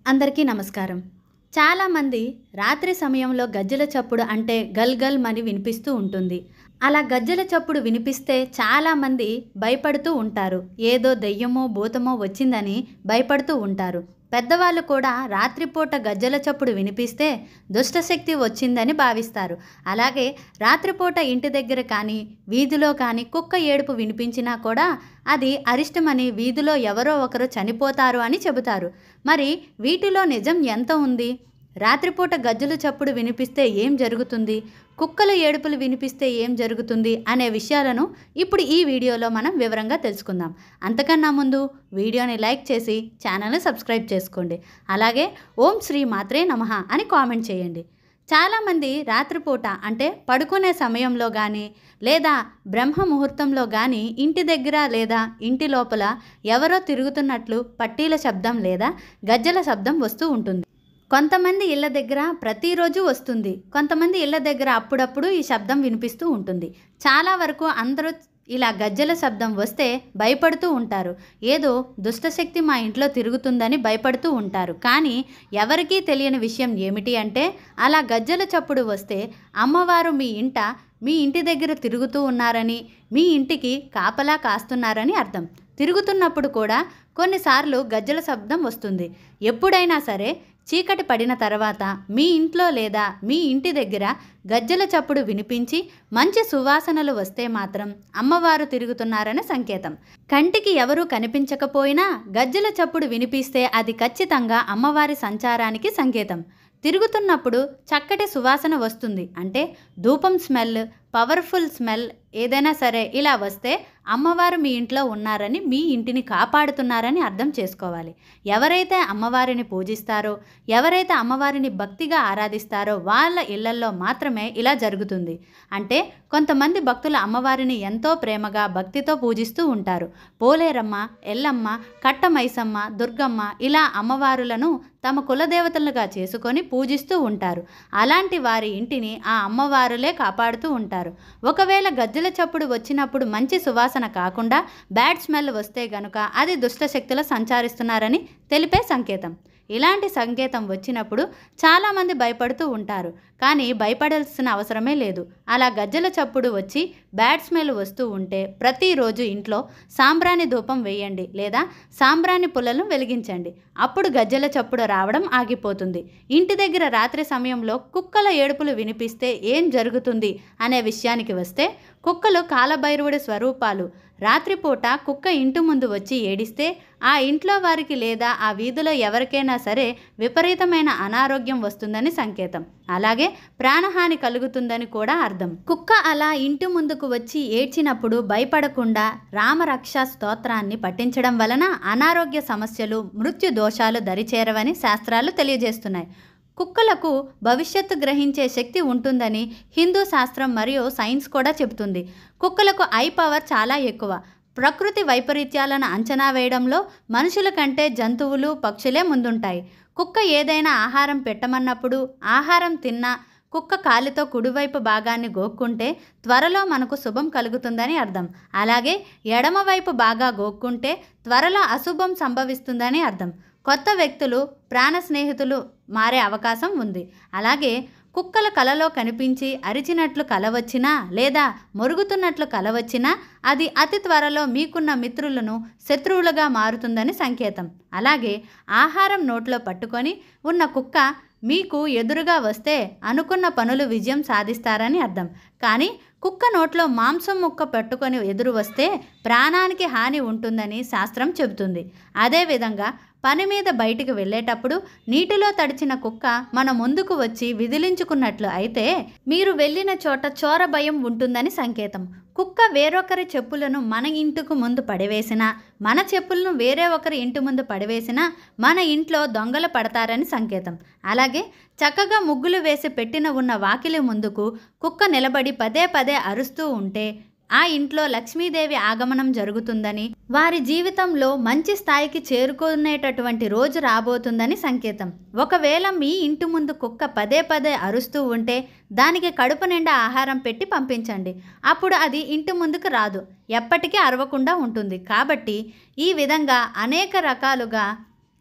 అందరికీ నమస్కారం. చాలామంది రాత్రి సమయంలో గజ్జెల చప్పుడు అంటే గల్ గల్ మని వినిపిస్తూ ఉంటుంది. అలా గజ్జెల చప్పుడు వినిపిస్తే చాలామంది భయపడుతూ ఉంటారు. ఏదో దెయ్యమో భూతమో వచ్చిందని భయపడుతూ ఉంటారు. పెద్దవాళ్ళు కూడా రాత్రిపూట గజ్జెల చప్పుడు వినిపిస్తే దుష్టశక్తి వచ్చిందని భావిస్తారు. అలాగే రాత్రిపూట ఇంటి దగ్గర కానీ వీధిలో కానీ కుక్క ఏడుపు వినిపించినా కూడా అది అరిష్టమని, వీధిలో ఎవరో ఒకరు చనిపోతారు అని చెబుతారు. మరి వీటిలో నిజం ఎంత ఉంది? రాత్రిపూట గజ్జెల చప్పుడు వినిపిస్తే ఏం జరుగుతుంది? కుక్కల ఏడుపులు వినిపిస్తే ఏం జరుగుతుంది అనే విషయాలను ఇప్పుడు ఈ వీడియోలో మనం వివరంగా తెలుసుకుందాం. అంతకన్నా ముందు వీడియోని లైక్ చేసి ఛానల్ని సబ్స్క్రైబ్ చేసుకోండి. అలాగే ఓం శ్రీ మాత్రే నమః అని కామెంట్ చేయండి. చాలామంది రాత్రిపూట అంటే పడుకునే సమయంలో కానీ లేదా బ్రహ్మ ముహూర్తంలో కానీ ఇంటి దగ్గర లేదా ఇంటి లోపల ఎవరో తిరుగుతున్నట్లు పట్టీల శబ్దం లేదా గజ్జెల శబ్దం వస్తూ ఉంటుంది. కొంతమంది ఇళ్ళ దగ్గర ప్రతిరోజు వస్తుంది. కొంతమంది ఇళ్ళ దగ్గర అప్పుడప్పుడు ఈ శబ్దం వినిపిస్తూ ఉంటుంది. చాలా వరకు అందరూ ఇలా గజ్జెల శబ్దం వస్తే భయపడుతూ ఉంటారు. ఏదో దుష్టశక్తి మా ఇంట్లో తిరుగుతుందని భయపడుతూ ఉంటారు. కానీ ఎవరికీ తెలియని విషయం ఏమిటి అంటే, అలా గజ్జెల చప్పుడు వస్తే అమ్మవారు మీ ఇంటి దగ్గర తిరుగుతూ ఉన్నారని, మీ ఇంటికి కాపలా కాస్తున్నారని అర్థం. తిరుగుతున్నప్పుడు కూడా కొన్నిసార్లు గజ్జెల శబ్దం వస్తుంది. ఎప్పుడైనా సరే చీకటి పడిన తర్వాత మీ ఇంట్లో లేదా మీ ఇంటి దగ్గర గజ్జెల చప్పుడు వినిపించి మంచి సువాసనలు వస్తే మాత్రం అమ్మవారు తిరుగుతున్నారనే సంకేతం. కంటికి ఎవరూ కనిపించకపోయినా గజ్జెల చప్పుడు వినిపిస్తే అది ఖచ్చితంగా అమ్మవారి సంచారానికి సంకేతం. తిరుగుతున్నప్పుడు చక్కటి సువాసన వస్తుంది అంటే ధూపం స్మెల్, పవర్ఫుల్ స్మెల్ ఏదైనా సరే ఇలా వస్తే అమ్మవారు మీ ఇంట్లో ఉన్నారని, మీ ఇంటిని కాపాడుతున్నారని అర్థం చేసుకోవాలి. ఎవరైతే అమ్మవారిని పూజిస్తారో, ఎవరైతే అమ్మవారిని భక్తిగా ఆరాధిస్తారో వాళ్ళ ఇళ్లల్లో మాత్రమే ఇలా జరుగుతుంది. అంటే కొంతమంది భక్తులు అమ్మవారిని ఎంతో ప్రేమగా భక్తితో పూజిస్తూ ఉంటారు. పోలేరమ్మ, ఎల్లమ్మ, కట్టమైసమ్మ, దుర్గమ్మ ఇలా అమ్మవారులను తమ కులదేవతలుగా చేసుకొని పూజిస్తూ ఉంటారు. అలాంటి వారి ఇంటిని ఆ అమ్మవారులే కాపాడుతూ ఉంటారు. ఒకవేళ గజ్జెల చప్పుడు వచ్చినప్పుడు మంచి సువాసన కాకుండా బ్యాడ్ స్మెల్ వస్తే గనుక అది దుష్టశక్తులు సంచరిస్తున్నారని తెలిపే సంకేతం. ఇలాంటి సంకేతం వచ్చినప్పుడు చాలామంది భయపడుతూ ఉంటారు. కానీ భయపడాల్సిన అవసరమే లేదు. అలా గజ్జెల చప్పుడు వచ్చి బ్యాడ్ స్మెల్ వస్తూ ఉంటే ప్రతిరోజు ఇంట్లో సాంబ్రాణి ధూపం వేయండి లేదా సాంబ్రాణి పుల్లలను వెలిగించండి. అప్పుడు గజ్జెల చప్పుడు రావడం ఆగిపోతుంది. ఇంటి దగ్గర రాత్రి సమయంలో కుక్కల ఏడుపులు వినిపిస్తే ఏం జరుగుతుంది అనే విషయానికి వస్తే, కుక్కలు కాలభైరవుడి స్వరూపాలు. రాత్రిపూట కుక్క ఇంటి ముందు వచ్చి ఏడిస్తే ఆ ఇంట్లో వారికి లేదా ఆ వీధిలో ఎవరికైనా సరే విపరీతమైన అనారోగ్యం వస్తుందని సంకేతం. అలాగే ప్రాణహాని కలుగుతుందని కూడా అర్థం. కుక్క అలా ఇంటి ముందుకు వచ్చి ఏడ్చినప్పుడు భయపడకుండా రామరక్ష స్తోత్రాన్ని పఠించడం వలన అనారోగ్య సమస్యలు, మృత్యు దోషాలు దరిచేరవని శాస్త్రాలు తెలియజేస్తున్నాయి. కుక్కలకు భవిష్యత్తు గ్రహించే శక్తి ఉంటుందని హిందూ శాస్త్రం మరియు సైన్స్ కూడా చెబుతుంది. కుక్కలకు ఐ పవర్ చాలా ఎక్కువ. ప్రకృతి వైపరీత్యాలను అంచనా వేయడంలో మనుషుల కంటే జంతువులు, పక్షులే ముందుంటాయి. కుక్క ఏదైనా ఆహారం పెట్టమన్నప్పుడు ఆహారం తిన్నా కుక్క కాలితో కుడివైపు భాగాన్ని గోక్కుంటే త్వరలో మనకు శుభం కలుగుతుందని అర్థం. అలాగే ఎడమవైపు బాగా గోక్కుంటే త్వరలో అశుభం సంభవిస్తుందని అర్థం. కొత్త వ్యక్తులు, ప్రాణ స్నేహితులు మారే అవకాశం ఉంది. అలాగే కుక్కల కలలో కనిపించి అరిచినట్లు కల వచ్చినా లేదా మొరుగుతున్నట్లు కల వచ్చినా అది అతి త్వరలో మీకున్న మిత్రులను శత్రువులుగా మారుతుందని సంకేతం. అలాగే ఆహారం నోట్లో పట్టుకొని ఉన్న కుక్క మీకు ఎదురుగా వస్తే అనుకున్న పనులు విజయం సాధిస్తారని అర్థం. కానీ కుక్క నోట్లో మాంసం ముక్క పట్టుకొని ఎదురు వస్తే ప్రాణానికి హాని ఉంటుందని శాస్త్రం చెబుతుంది. అదేవిధంగా పని మీద బయటికి వెళ్ళేటప్పుడు నీటిలో తడిచిన కుక్క మన ముందుకు వచ్చి విదిలించుకున్నట్లు అయితే మీరు వెళ్ళిన చోట చోర భయం ఉంటుందని సంకేతం. కుక్క వేరొకరి చెప్పులను మన ఇంటికి ముందు పడివేసినా, మన చెప్పులను వేరే ఒకరి ఇంటి ముందు పడివేసినా మన ఇంట్లో దొంగలు పడతారని సంకేతం. అలాగే చక్కగా ముగ్గులు వేసి పెట్టిన ఉన్న వాకిలి ముందుకు కుక్క నిలబడి పదే పదే అరుస్తూ ఉంటే ఆ ఇంట్లో లక్ష్మీదేవి ఆగమనం జరుగుతుందని, వారి జీవితంలో మంచి స్థాయికి చేరుకునేటటువంటి రోజు రాబోతుందని సంకేతం. ఒకవేళ మీ ఇంటి ముందు కుక్క పదే పదే అరుస్తూ ఉంటే దానికి కడుపు నిండా ఆహారం పెట్టి పంపించండి. అప్పుడు అది ఇంటి ముందుకు రాదు, ఎప్పటికీ అరవకుండా ఉంటుంది. కాబట్టి ఈ విధంగా అనేక రకాలుగా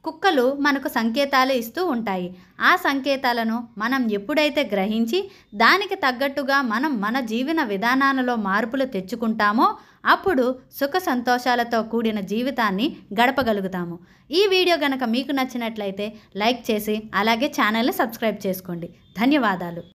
కుక్కలు మనకు సంకేతాలు ఇస్తూ ఉంటాయి. ఆ సంకేతాలను మనం ఎప్పుడైతే గ్రహించి దానికి తగ్గట్టుగా మనం మన జీవన విధానాలలో మార్పులు తెచ్చుకుంటామో అప్పుడు సుఖ సంతోషాలతో కూడిన జీవితాన్ని గడపగలుగుతాము. ఈ వీడియో గనక మీకు నచ్చినట్లయితే లైక్ చేసి అలాగే ఛానల్ని సబ్స్క్రైబ్ చేసుకోండి. ధన్యవాదాలు.